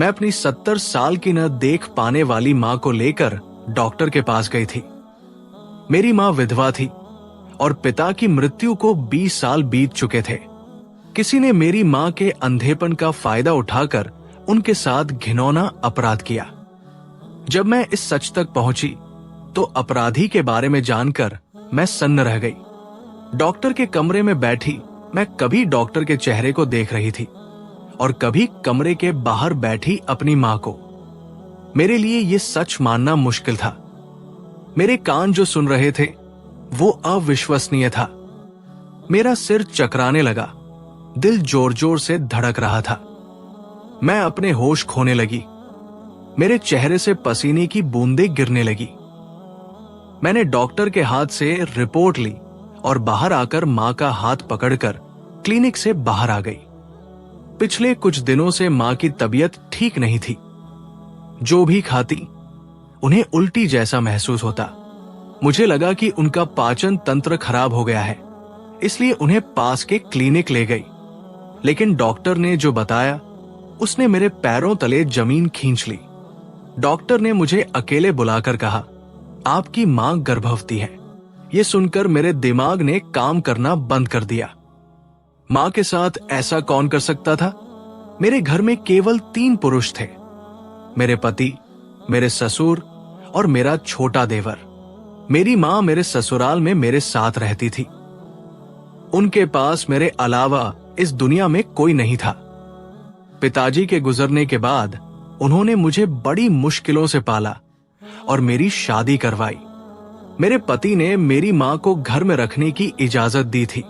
मैं अपनी 70 साल की न देख पाने वाली मां को लेकर डॉक्टर के पास गई थी। मेरी मां विधवा थी और पिता की मृत्यु को 20 साल बीत चुके थे। किसी ने मेरी मां के अंधेपन का फायदा उठाकर उनके साथ घिनौना अपराध किया। जब मैं इस सच तक पहुंची तो अपराधी के बारे में जानकर मैं सन्न रह गई। डॉक्टर के कमरे में बैठी मैं कभी डॉक्टर के चेहरे को देख रही थी और कभी कमरे के बाहर बैठी अपनी मां को। मेरे लिए यह सच मानना मुश्किल था। मेरे कान जो सुन रहे थे वो अविश्वसनीय था। मेरा सिर चकराने लगा, दिल जोर जोर से धड़क रहा था। मैं अपने होश खोने लगी। मेरे चेहरे से पसीने की बूंदें गिरने लगी। मैंने डॉक्टर के हाथ से रिपोर्ट ली और बाहर आकर मां का हाथ पकड़कर क्लिनिक से बाहर आ गई। पिछले कुछ दिनों से मां की तबीयत ठीक नहीं थी। जो भी खाती उन्हें उल्टी जैसा महसूस होता। मुझे लगा कि उनका पाचन तंत्र खराब हो गया है, इसलिए उन्हें पास के क्लिनिक ले गई। लेकिन डॉक्टर ने जो बताया उसने मेरे पैरों तले जमीन खींच ली। डॉक्टर ने मुझे अकेले बुलाकर कहा, आपकी मां गर्भवती है। यह सुनकर मेरे दिमाग ने काम करना बंद कर दिया। मां के साथ ऐसा कौन कर सकता था? मेरे घर में केवल 3 पुरुष थे, मेरे पति, मेरे ससुर और मेरा छोटा देवर। मेरी मां मेरे ससुराल में मेरे साथ रहती थी। उनके पास मेरे अलावा इस दुनिया में कोई नहीं था। पिताजी के गुजरने के बाद उन्होंने मुझे बड़ी मुश्किलों से पाला और मेरी शादी करवाई। मेरे पति ने मेरी मां को घर में रखने की इजाजत दी थी।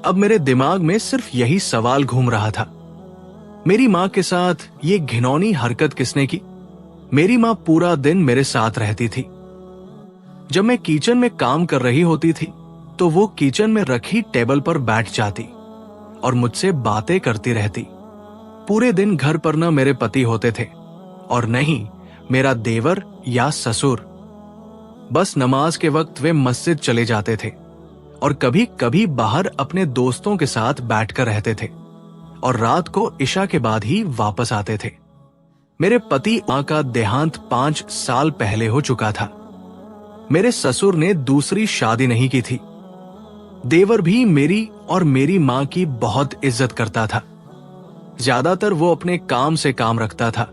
अब मेरे दिमाग में सिर्फ यही सवाल घूम रहा था, मेरी मां के साथ ये घिनौनी हरकत किसने की? मेरी मां पूरा दिन मेरे साथ रहती थी। जब मैं किचन में काम कर रही होती थी तो वो किचन में रखी टेबल पर बैठ जाती और मुझसे बातें करती रहती। पूरे दिन घर पर न मेरे पति होते थे और न ही मेरा देवर या ससुर। बस नमाज के वक्त वे मस्जिद चले जाते थे और कभी कभी बाहर अपने दोस्तों के साथ बैठकर रहते थे और रात को इशा के बाद ही वापस आते थे। मेरे पति मां का देहांत 5 साल पहले हो चुका था। मेरे ससुर ने दूसरी शादी नहीं की थी। देवर भी मेरी और मेरी मां की बहुत इज्जत करता था। ज्यादातर वो अपने काम से काम रखता था।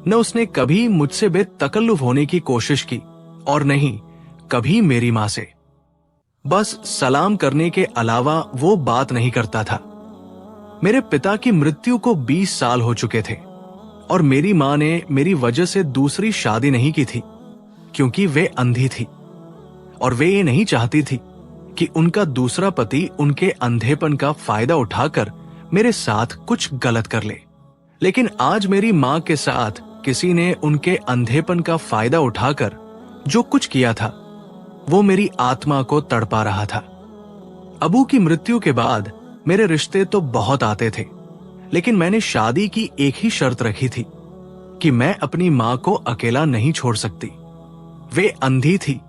न उसने कभी मुझसे बेतकल्लुफ होने की कोशिश की और नहीं कभी मेरी मां से। बस सलाम करने के अलावा वो बात नहीं करता था। मेरे पिता की मृत्यु को 20 साल हो चुके थे और मेरी मां ने मेरी वजह से दूसरी शादी नहीं की थी क्योंकि वे अंधी थी और वे ये नहीं चाहती थी कि उनका दूसरा पति उनके अंधेपन का फायदा उठाकर मेरे साथ कुछ गलत कर ले। लेकिन आज मेरी मां के साथ किसी ने उनके अंधेपन का फायदा उठाकर जो कुछ किया था वो मेरी आत्मा को तड़पा रहा था। अबू की मृत्यु के बाद मेरे रिश्ते तो बहुत आते थे, लेकिन मैंने शादी की एक ही शर्त रखी थी कि मैं अपनी मां को अकेला नहीं छोड़ सकती। वे अंधी थी,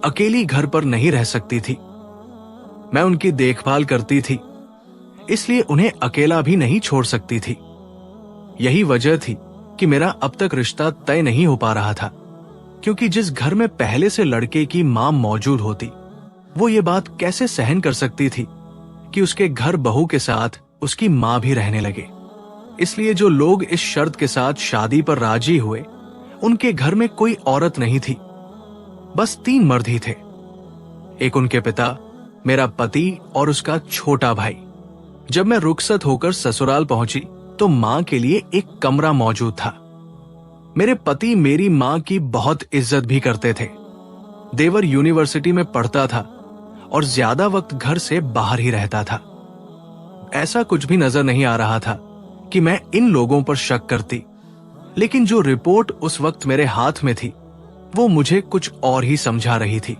अकेली घर पर नहीं रह सकती थी। मैं उनकी देखभाल करती थी, इसलिए उन्हें अकेला भी नहीं छोड़ सकती थी। यही वजह थी कि मेरा अब तक रिश्ता तय नहीं हो पा रहा था, क्योंकि जिस घर में पहले से लड़के की मां मौजूद होती, वो ये बात कैसे सहन कर सकती थी कि उसके घर बहू के साथ उसकी मां भी रहने लगे। इसलिए जो लोग इस शर्त के साथ शादी पर राजी हुए, उनके घर में कोई औरत नहीं थी, बस 3 मर्द ही थे। एक उनके पिता, मेरा पति और उसका छोटा भाई। जब मैं रुखसत होकर ससुराल पहुंची तो मां के लिए एक कमरा मौजूद था। मेरे पति मेरी मां की बहुत इज्जत भी करते थे। देवर यूनिवर्सिटी में पढ़ता था और ज्यादा वक्त घर से बाहर ही रहता था। ऐसा कुछ भी नजर नहीं आ रहा था कि मैं इन लोगों पर शक करती, लेकिन जो रिपोर्ट उस वक्त मेरे हाथ में थी वो मुझे कुछ और ही समझा रही थी।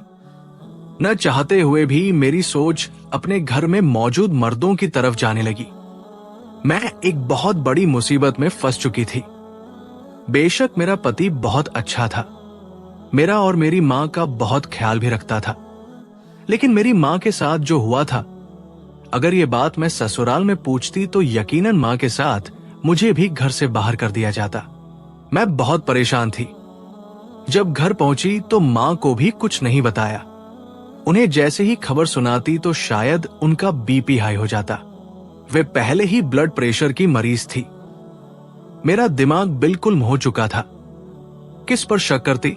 न चाहते हुए भी मेरी सोच अपने घर में मौजूद मर्दों की तरफ जाने लगी। मैं एक बहुत बड़ी मुसीबत में फंस चुकी थी। बेशक मेरा पति बहुत अच्छा था, मेरा और मेरी मां का बहुत ख्याल भी रखता था, लेकिन मेरी मां के साथ जो हुआ था, अगर ये बात मैं ससुराल में पूछती तो यकीनन मां के साथ मुझे भी घर से बाहर कर दिया जाता। मैं बहुत परेशान थी। जब घर पहुंची तो मां को भी कुछ नहीं बताया। उन्हें जैसे ही खबर सुनाती तो शायद उनका बीपी हाई हो जाता। वे पहले ही ब्लड प्रेशर की मरीज थी। मेरा दिमाग बिल्कुल हो चुका था। किस पर शक करती?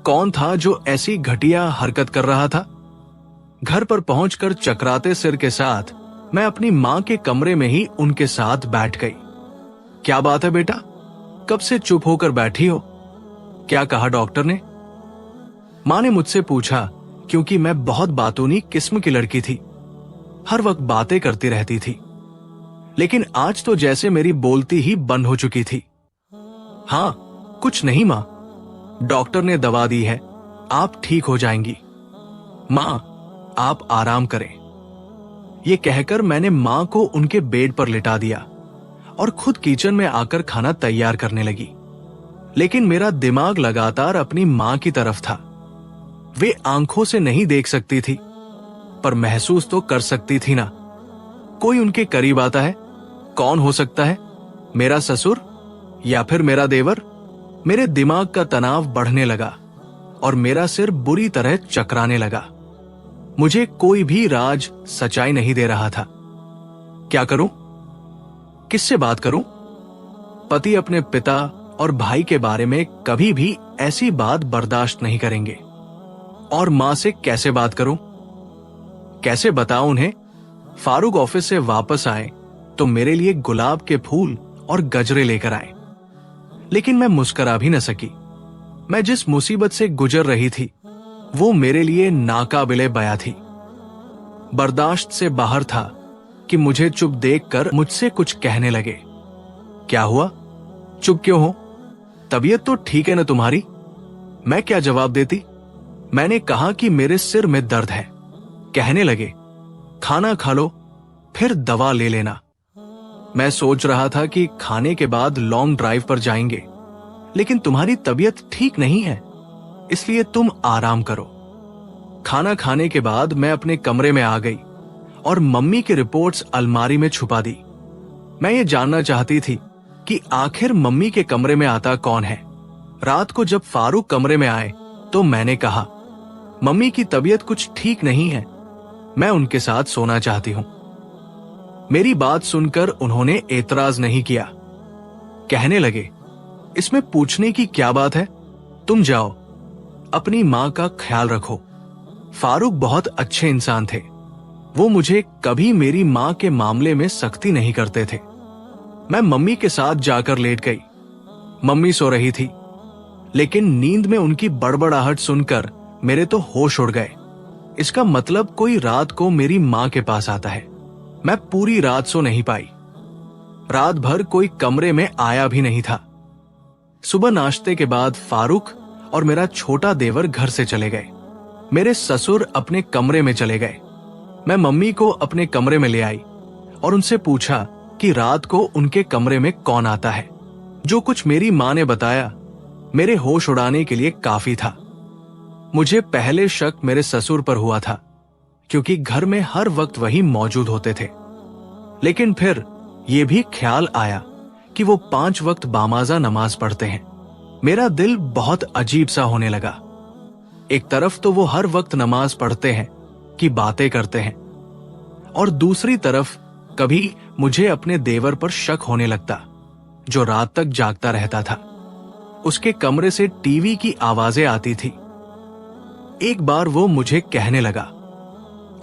कौन था जो ऐसी घटिया हरकत कर रहा था? घर पर पहुंचकर चकराते सिर के साथ मैं अपनी मां के कमरे में ही उनके साथ बैठ गई। क्या बात है बेटा, कब से चुप होकर बैठी हो? क्या कहा डॉक्टर ने? मां ने मुझसे पूछा, क्योंकि मैं बहुत बातूनी किस्म की लड़की थी। हर वक्त बातें करती रहती थी। लेकिन आज तो जैसे मेरी बोलती ही बंद हो चुकी थी। हाँ, कुछ नहीं मां, डॉक्टर ने दवा दी है, आप ठीक हो जाएंगी। मां, आप आराम करें। ये कहकर मैंने मां को उनके बेड पर लिटा दिया और खुद किचन में आकर खाना तैयार करने लगी। लेकिन मेरा दिमाग लगातार अपनी मां की तरफ था। वे आंखों से नहीं देख सकती थी, पर महसूस तो कर सकती थी ना। कोई उनके करीब आता है। कौन हो सकता है? मेरा ससुर या फिर मेरा देवर? मेरे दिमाग का तनाव बढ़ने लगा और मेरा सिर बुरी तरह चकराने लगा। मुझे कोई भी राज सच्चाई नहीं दे रहा था। क्या करूं? किससे बात करूं? पति अपने पिता और भाई के बारे में कभी भी ऐसी बात बर्दाश्त नहीं करेंगे। और मां से कैसे बात करूं? कैसे बताऊं उन्हें? फारूक ऑफिस से वापस आए तो मेरे लिए गुलाब के फूल और गजरे लेकर आए, लेकिन मैं मुस्कुरा भी न सकी। मैं जिस मुसीबत से गुजर रही थी वो मेरे लिए नाकाबिले बयां थी। बर्दाश्त से बाहर था कि मुझे चुप देखकर मुझसे कुछ कहने लगे। क्या हुआ? चुप क्यों हो? तबीयत तो ठीक है ना तुम्हारी? मैं क्या जवाब देती? मैंने कहा कि मेरे सिर में दर्द है। कहने लगे, खाना खा लो, फिर दवा ले लेना। मैं सोच रहा था कि खाने के बाद लॉन्ग ड्राइव पर जाएंगे, लेकिन तुम्हारी तबीयत ठीक नहीं है, इसलिए तुम आराम करो। खाना खाने के बाद मैं अपने कमरे में आ गई और मम्मी की रिपोर्ट्स अलमारी में छुपा दी। मैं ये जानना चाहती थी कि आखिर मम्मी के कमरे में आता कौन है। रात को जब फारूक कमरे में आए तो मैंने कहा, मम्मी की तबीयत कुछ ठीक नहीं है, मैं उनके साथ सोना चाहती हूं। मेरी बात सुनकर उन्होंने एतराज नहीं किया। कहने लगे, इसमें पूछने की क्या बात है? तुम जाओ, अपनी मां का ख्याल रखो। फारूक बहुत अच्छे इंसान थे। वो मुझे कभी मेरी मां के मामले में सख्ती नहीं करते थे। मैं मम्मी के साथ जाकर लेट गई। मम्मी सो रही थी, लेकिन नींद में उनकी बड़बड़ाहट सुनकर मेरे तो होश उड़ गए। इसका मतलब कोई रात को मेरी मां के पास आता है। मैं पूरी रात सो नहीं पाई। रात भर कोई कमरे में आया भी नहीं था। सुबह नाश्ते के बाद फारूक और मेरा छोटा देवर घर से चले गए। मेरे ससुर अपने कमरे में चले गए। मैं मम्मी को अपने कमरे में ले आई और उनसे पूछा कि रात को उनके कमरे में कौन आता है। जो कुछ मेरी मां ने बताया मेरे होश उड़ाने के लिए काफी था। मुझे पहले शक मेरे ससुर पर हुआ था, क्योंकि घर में हर वक्त वही मौजूद होते थे। लेकिन फिर यह भी ख्याल आया कि वो 5 वक्त बामाज़ा नमाज पढ़ते हैं। मेरा दिल बहुत अजीब सा होने लगा। एक तरफ तो वो हर वक्त नमाज पढ़ते हैं कि बातें करते हैं, और दूसरी तरफ कभी मुझे अपने देवर पर शक होने लगता, जो रात तक जागता रहता था। उसके कमरे से टीवी की आवाजें आती थी। एक बार वो मुझे कहने लगा,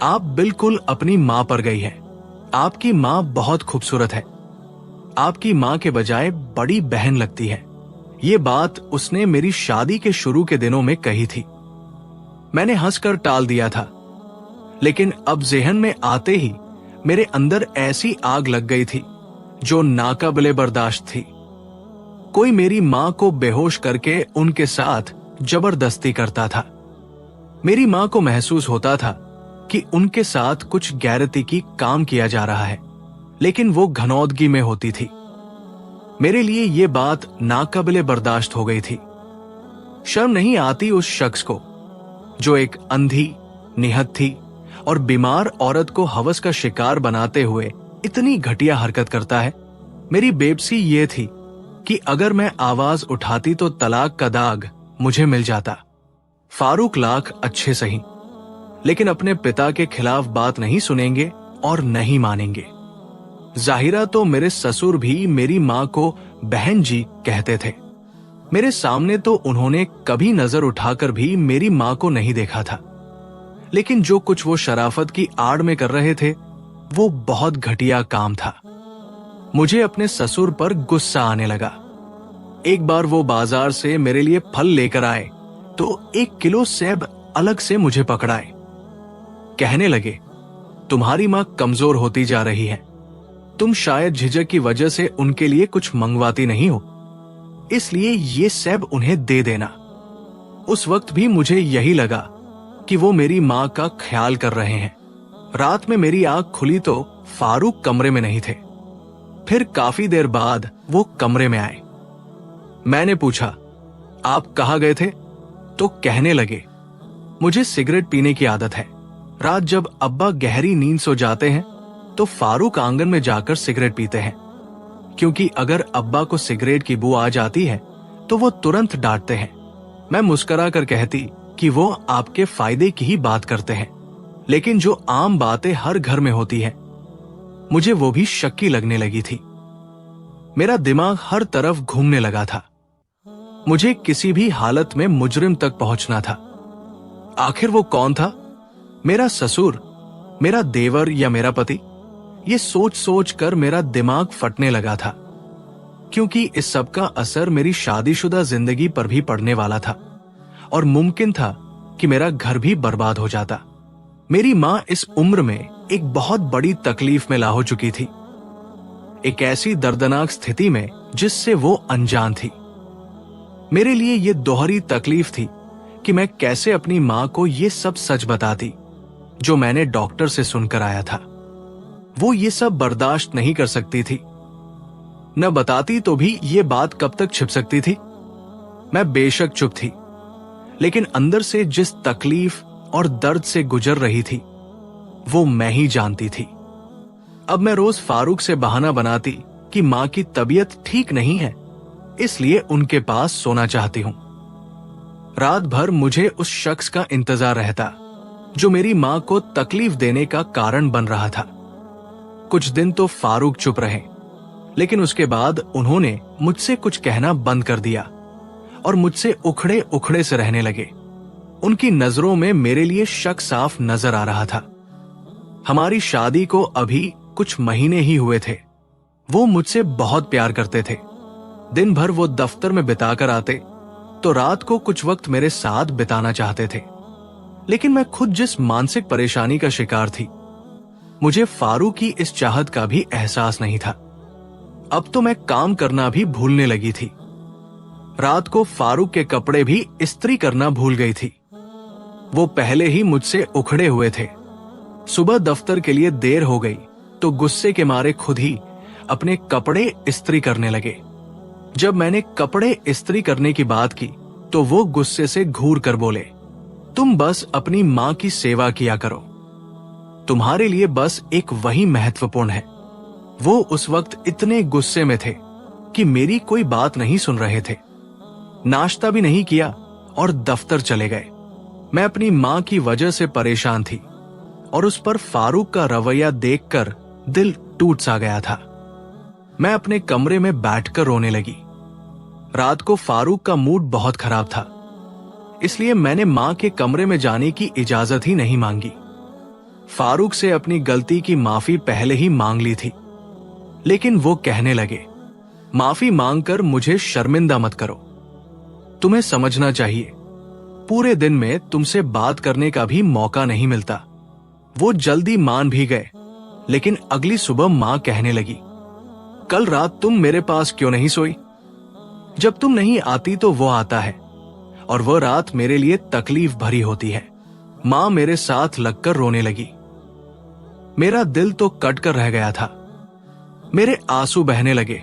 आप बिल्कुल अपनी मां पर गई हैं। आपकी मां बहुत खूबसूरत है। आपकी मां के बजाय बड़ी बहन लगती है। ये बात उसने मेरी शादी के शुरू के दिनों में कही थी। मैंने हंसकर टाल दिया था, लेकिन अब ज़हन में आते ही मेरे अंदर ऐसी आग लग गई थी जो नाकाबिले बर्दाश्त थी। कोई मेरी मां को बेहोश करके उनके साथ जबरदस्ती करता था। मेरी मां को महसूस होता था कि उनके साथ कुछ गैरती की काम किया जा रहा है, लेकिन वो घनौदगी में होती थी। मेरे लिए ये बात नाकाबिले बर्दाश्त हो गई थी। शर्म नहीं आती उस शख्स को जो एक अंधी, निहत्थी और बीमार औरत को हवस का शिकार बनाते हुए इतनी घटिया हरकत करता है। मेरी बेबसी ये थी कि अगर मैं आवाज उठाती तो तलाक का दाग मुझे मिल जाता। फारूक लाख अच्छे सही, लेकिन अपने पिता के खिलाफ बात नहीं सुनेंगे और नहीं मानेंगे। जाहिरा तो मेरे ससुर भी मेरी माँ को बहन जी कहते थे। मेरे सामने तो उन्होंने कभी नजर उठाकर भी मेरी माँ को नहीं देखा था, लेकिन जो कुछ वो शराफत की आड़ में कर रहे थे वो बहुत घटिया काम था। मुझे अपने ससुर पर गुस्सा आने लगा। एक बार वो बाजार से मेरे लिए फल लेकर आए तो 1 किलो सेब अलग से मुझे पकड़ाए। कहने लगे, तुम्हारी मां कमजोर होती जा रही है, तुम शायद झिझक की वजह से उनके लिए कुछ मंगवाती नहीं हो, इसलिए ये सेब उन्हें दे देना। उस वक्त भी मुझे यही लगा कि वो मेरी मां का ख्याल कर रहे हैं। रात में मेरी आंख खुली तो फारूक कमरे में नहीं थे। फिर काफी देर बाद वो कमरे में आए। मैंने पूछा, आप कहाँ गए थे? तो कहने लगे, मुझे सिगरेट पीने की आदत है। रात जब अब्बा गहरी नींद सो जाते हैं तो फारूक आंगन में जाकर सिगरेट पीते हैं, क्योंकि अगर अब्बा को सिगरेट की बू आ जाती है तो वो तुरंत डांटते हैं। मैं मुस्कुरा कर कहती कि वो आपके फायदे की ही बात करते हैं, लेकिन जो आम बातें हर घर में होती है, मुझे वो भी शक्की लगने लगी थी। मेरा दिमाग हर तरफ घूमने लगा था। मुझे किसी भी हालत में मुजरिम तक पहुंचना था। आखिर वो कौन था? मेरा ससुर, मेरा देवर या मेरा पति? ये सोच सोच कर मेरा दिमाग फटने लगा था, क्योंकि इस सब का असर मेरी शादीशुदा जिंदगी पर भी पड़ने वाला था और मुमकिन था कि मेरा घर भी बर्बाद हो जाता। मेरी मां इस उम्र में एक बहुत बड़ी तकलीफ में ला हो चुकी थी, एक ऐसी दर्दनाक स्थिति में जिससे वो अनजान थी। मेरे लिए ये दोहरी तकलीफ थी कि मैं कैसे अपनी मां को ये सब सच बताती जो मैंने डॉक्टर से सुनकर आया था। वो ये सब बर्दाश्त नहीं कर सकती थी। न बताती तो भी ये बात कब तक छिप सकती थी। मैं बेशक चुप थी, लेकिन अंदर से जिस तकलीफ और दर्द से गुजर रही थी वो मैं ही जानती थी। अब मैं रोज फारूक से बहाना बनाती कि मां की तबीयत ठीक नहीं है, इसलिए उनके पास सोना चाहती हूं। रात भर मुझे उस शख्स का इंतजार रहता जो मेरी मां को तकलीफ देने का कारण बन रहा था। कुछ दिन तो फारूक चुप रहे, लेकिन उसके बाद उन्होंने मुझसे कुछ कहना बंद कर दिया और मुझसे उखड़े उखड़े से रहने लगे। उनकी नजरों में मेरे लिए शक साफ नजर आ रहा था। हमारी शादी को अभी कुछ महीने ही हुए थे। वो मुझसे बहुत प्यार करते थे। दिन भर वो दफ्तर में बिताकर आते तो रात को कुछ वक्त मेरे साथ बिताना चाहते थे, लेकिन मैं खुद जिस मानसिक परेशानी का शिकार थी, मुझे फारूक की इस चाहत का भी एहसास नहीं था। अब तो मैं काम करना भी भूलने लगी थी। रात को फारूक के कपड़े भी इस्त्री करना भूल गई थी। वो पहले ही मुझसे उखड़े हुए थे। सुबह दफ्तर के लिए देर हो गई तो गुस्से के मारे खुद ही अपने कपड़े इस्त्री करने लगे। जब मैंने कपड़े इस्त्री करने की बात की तो वो गुस्से से घूर कर बोले, तुम बस अपनी मां की सेवा किया करो, तुम्हारे लिए बस एक वही महत्वपूर्ण है। वो उस वक्त इतने गुस्से में थे कि मेरी कोई बात नहीं सुन रहे थे। नाश्ता भी नहीं किया और दफ्तर चले गए। मैं अपनी मां की वजह से परेशान थी और उस पर फारूक का रवैया देखकर दिल टूट सा गया था। मैं अपने कमरे में बैठकर रोने लगी। रात को फारूक का मूड बहुत खराब था, इसलिए मैंने मां के कमरे में जाने की इजाजत ही नहीं मांगी। फारूक से अपनी गलती की माफी पहले ही मांग ली थी, लेकिन वो कहने लगे, माफी मांगकर मुझे शर्मिंदा मत करो। तुम्हें समझना चाहिए, पूरे दिन में तुमसे बात करने का भी मौका नहीं मिलता। वो जल्दी मान भी गए, लेकिन अगली सुबह मां कहने लगी, कल रात तुम मेरे पास क्यों नहीं सोई? जब तुम नहीं आती तो वो आता है और वो रात मेरे लिए तकलीफ भरी होती है। मां मेरे साथ लगकर रोने लगी। मेरा दिल तो कट कर रह गया था। मेरे आंसू बहने लगे।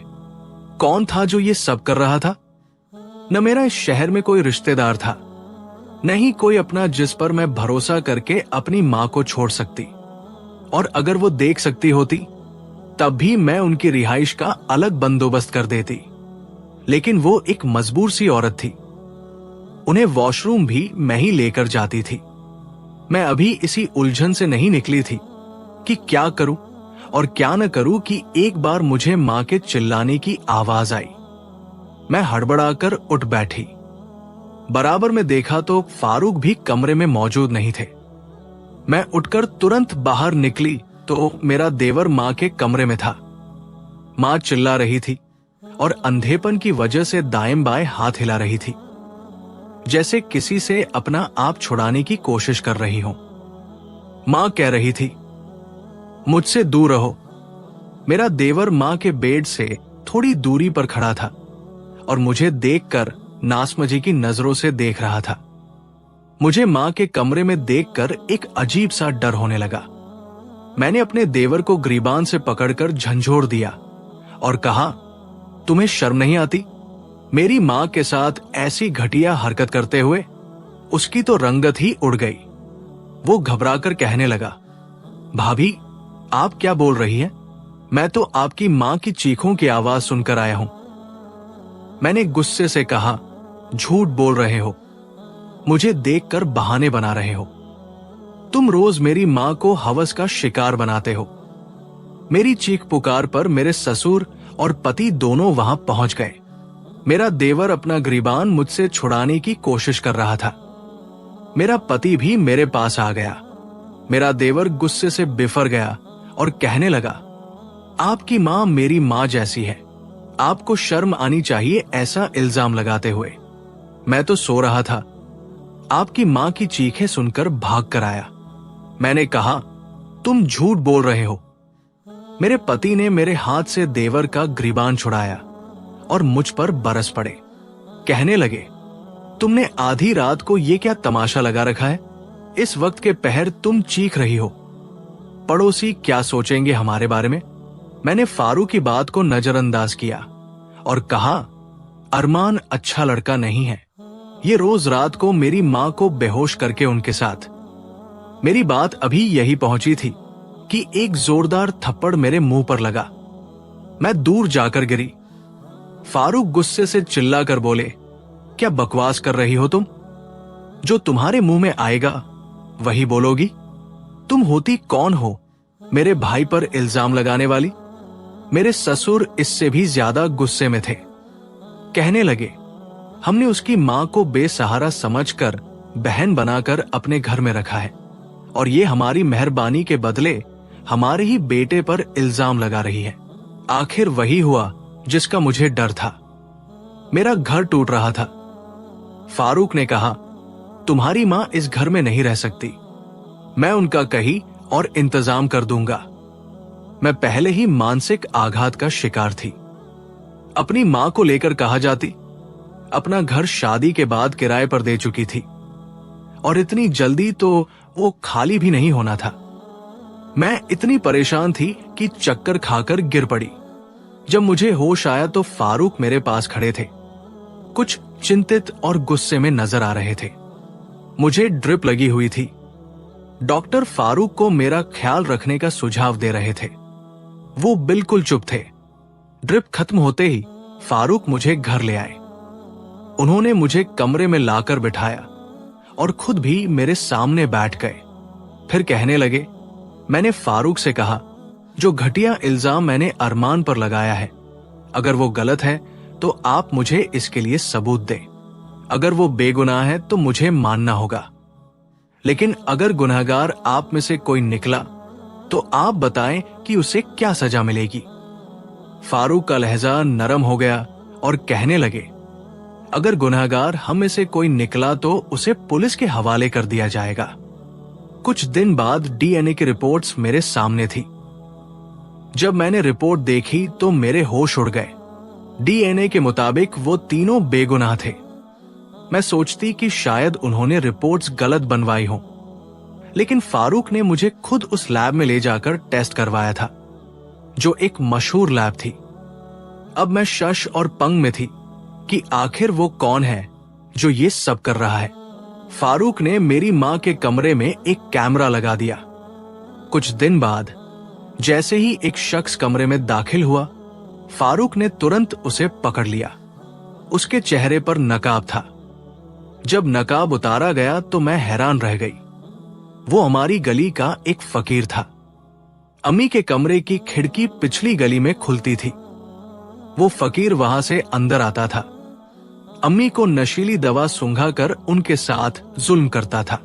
कौन था जो ये सब कर रहा था? न मेरा इस शहर में कोई रिश्तेदार था, न ही कोई अपना जिस पर मैं भरोसा करके अपनी मां को छोड़ सकती। और अगर वो देख सकती होती तब भी मैं उनकी रिहाइश का अलग बंदोबस्त कर देती। लेकिन वो एक मजबूर सी औरत थी। उन्हें वॉशरूम भी मैं ही लेकर जाती थी। मैं अभी इसी उलझन से नहीं निकली थी कि क्या करूं और क्या न करूं कि एक बार मुझे मां के चिल्लाने की आवाज आई। मैं हड़बड़ाकर उठ बैठी। बराबर में देखा तो फारूक भी कमरे में मौजूद नहीं थे। मैं उठकर तुरंत बाहर निकली तो मेरा देवर मां के कमरे में था। मां चिल्ला रही थी और अंधेपन की वजह से दाएं बाएं हाथ हिला रही थी, जैसे किसी से अपना आप छुड़ाने की कोशिश कर रही हो। मां कह रही थी, मुझसे दूर रहो। मेरा देवर मां के बेड से थोड़ी दूरी पर खड़ा था और मुझे देखकर नासमझी की नजरों से देख रहा था। मुझे मां के कमरे में देखकर एक अजीब सा डर होने लगा। मैंने अपने देवर को ग्रीबान से पकड़कर झंझोड़ दिया और कहा, तुम्हें शर्म नहीं आती? मेरी मां के साथ ऐसी घटिया हरकत करते हुए? उसकी तो रंगत ही उड़ गई। वो घबराकर कहने लगा, भाभी आप क्या बोल रही हैं? मैं तो आपकी मां की चीखों की आवाज सुनकर आया हूं। मैंने गुस्से से कहा, झूठ बोल रहे हो, मुझे देखकर बहाने बना रहे हो। तुम रोज मेरी मां को हवस का शिकार बनाते हो। मेरी चीख पुकार पर मेरे ससुर और पति दोनों वहां पहुंच गए। मेरा देवर अपना ग्रीबान मुझसे छुड़ाने की कोशिश कर रहा था। मेरा पति भी मेरे पास आ गया। मेरा देवर गुस्से से बिफर गया और कहने लगा, आपकी मां मेरी मां जैसी है, आपको शर्म आनी चाहिए ऐसा इल्जाम लगाते हुए। मैं तो सो रहा था, आपकी मां की चीखें सुनकर भाग कर आया। मैंने कहा, तुम झूठ बोल रहे हो। मेरे पति ने मेरे हाथ से देवर का ग्रीबान छुड़ाया और मुझ पर बरस पड़े। कहने लगे, तुमने आधी रात को ये क्या तमाशा लगा रखा है? इस वक्त के पहर तुम चीख रही हो। पड़ोसी क्या सोचेंगे हमारे बारे में? मैंने फारूक की बात को नजरअंदाज किया और कहा, अरमान अच्छा लड़का नहीं है। ये रोज रात को मेरी मां को बेहोश करके उनके साथ। मेरी बात अभी यही पहुंची थी कि एक जोरदार थप्पड़ मेरे मुंह पर लगा। मैं दूर जाकर गिरी। फारूक गुस्से से चिल्लाकर बोले, क्या बकवास कर रही हो तुम? जो तुम्हारे मुंह में आएगा वही बोलोगी। तुम होती कौन हो मेरे भाई पर इल्जाम लगाने वाली? मेरे ससुर इससे भी ज्यादा गुस्से में थे। कहने लगे, हमने उसकी मां को बेसहारा समझकर बहन बनाकर अपने घर में रखा है और ये हमारी मेहरबानी के बदले हमारे ही बेटे पर इल्जाम लगा रही है। आखिर वही हुआ जिसका मुझे डर था। मेरा घर टूट रहा था। फारूक ने कहा, तुम्हारी मां इस घर में नहीं रह सकती। मैं उनका कही और इंतजाम कर दूंगा। मैं पहले ही मानसिक आघात का शिकार थी। अपनी मां को लेकर कहा जाती। अपना घर शादी के बाद किराए पर दे चुकी थी और इतनी जल्दी तो वो खाली भी नहीं होना था। मैं इतनी परेशान थी कि चक्कर खाकर गिर पड़ी। जब मुझे होश आया तो फारूक मेरे पास खड़े थे, कुछ चिंतित और गुस्से में नजर आ रहे थे। मुझे ड्रिप लगी हुई थी। डॉक्टर फारूक को मेरा ख्याल रखने का सुझाव दे रहे थे। वो बिल्कुल चुप थे। ड्रिप खत्म होते ही फारूक मुझे घर ले आए। उन्होंने मुझे कमरे में लाकर बिठाया और खुद भी मेरे सामने बैठ गए। फिर कहने लगे, मैंने फारूक से कहा, जो घटिया इल्जाम मैंने अरमान पर लगाया है, अगर वो गलत है तो आप मुझे इसके लिए सबूत दें। अगर वो बेगुनाह है तो मुझे मानना होगा, लेकिन अगर गुनहगार आप में से कोई निकला तो आप बताएं कि उसे क्या सजा मिलेगी। फारूक का लहजा नरम हो गया और कहने लगे, अगर गुनहगार हम में से कोई निकला तो उसे पुलिस के हवाले कर दिया जाएगा। कुछ दिन बाद डीएनए की रिपोर्ट्स मेरे सामने थी। जब मैंने रिपोर्ट देखी तो मेरे होश उड़ गए। डीएनए के मुताबिक वो तीनों बेगुनाह थे। मैं सोचती कि शायद उन्होंने रिपोर्ट्स गलत बनवाई हों, लेकिन फारूक ने मुझे खुद उस लैब में ले जाकर टेस्ट करवाया था, जो एक मशहूर लैब थी। अब मैं शश और पंग में थी कि आखिर वो कौन है जो ये सब कर रहा है। फारूक ने मेरी मां के कमरे में एक कैमरा लगा दिया। कुछ दिन बाद जैसे ही एक शख्स कमरे में दाखिल हुआ, फारूक ने तुरंत उसे पकड़ लिया। उसके चेहरे पर नकाब था। जब नकाब उतारा गया तो मैं हैरान रह गई। वो हमारी गली का एक फकीर था। अम्मी के कमरे की खिड़की पिछली गली में खुलती थी। वो फकीर वहां से अंदर आता था। अम्मी को नशीली दवा सुंघाकर उनके साथ जुल्म करता था।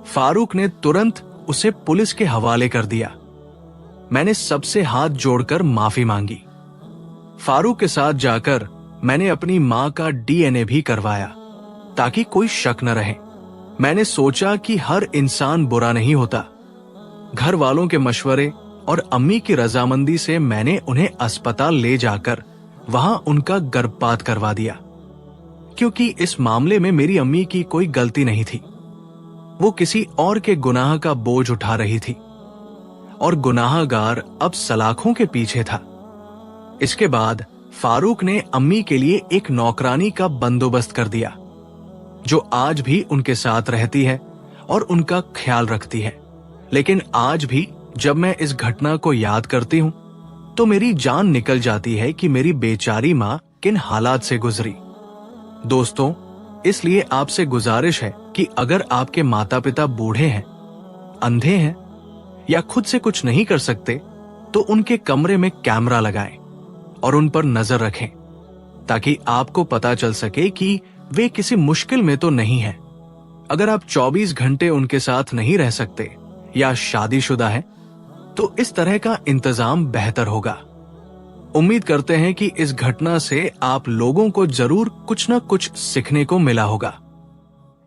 फारूक ने तुरंत उसे पुलिस के हवाले कर दिया। मैंने सबसे हाथ जोड़कर माफी मांगी। फारूक के साथ जाकर मैंने अपनी मां का डीएनए भी करवाया ताकि कोई शक न रहे। मैंने सोचा कि हर इंसान बुरा नहीं होता। घर वालों के मशवरे और अम्मी की रजामंदी से मैंने उन्हें अस्पताल ले जाकर वहां उनका गर्भपात करवा दिया, क्योंकि इस मामले में मेरी अम्मी की कोई गलती नहीं थी। वो किसी और के गुनाह का बोझ उठा रही थी और गुनाहगार अब सलाखों के पीछे था। इसके बाद फारूक ने अम्मी के लिए एक नौकरानी का बंदोबस्त कर दिया, जो आज भी उनके साथ रहती है और उनका ख्याल रखती है। लेकिन आज भी जब मैं इस घटना को याद करती हूं तो मेरी जान निकल जाती है कि मेरी बेचारी मां किन हालात से गुजरी। दोस्तों, इसलिए आपसे गुजारिश है कि अगर आपके माता पिता बूढ़े हैं, अंधे हैं या खुद से कुछ नहीं कर सकते, तो उनके कमरे में कैमरा लगाएं और उन पर नजर रखें, ताकि आपको पता चल सके कि वे किसी मुश्किल में तो नहीं हैं। अगर आप 24 घंटे उनके साथ नहीं रह सकते या शादीशुदा हैं, तो इस तरह का इंतजाम बेहतर होगा। उम्मीद करते हैं कि इस घटना से आप लोगों को जरूर कुछ न कुछ सीखने को मिला होगा।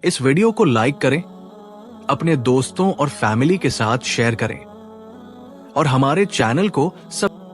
इस वीडियो को लाइक करें, अपने दोस्तों और फैमिली के साथ शेयर करें और हमारे चैनल को सब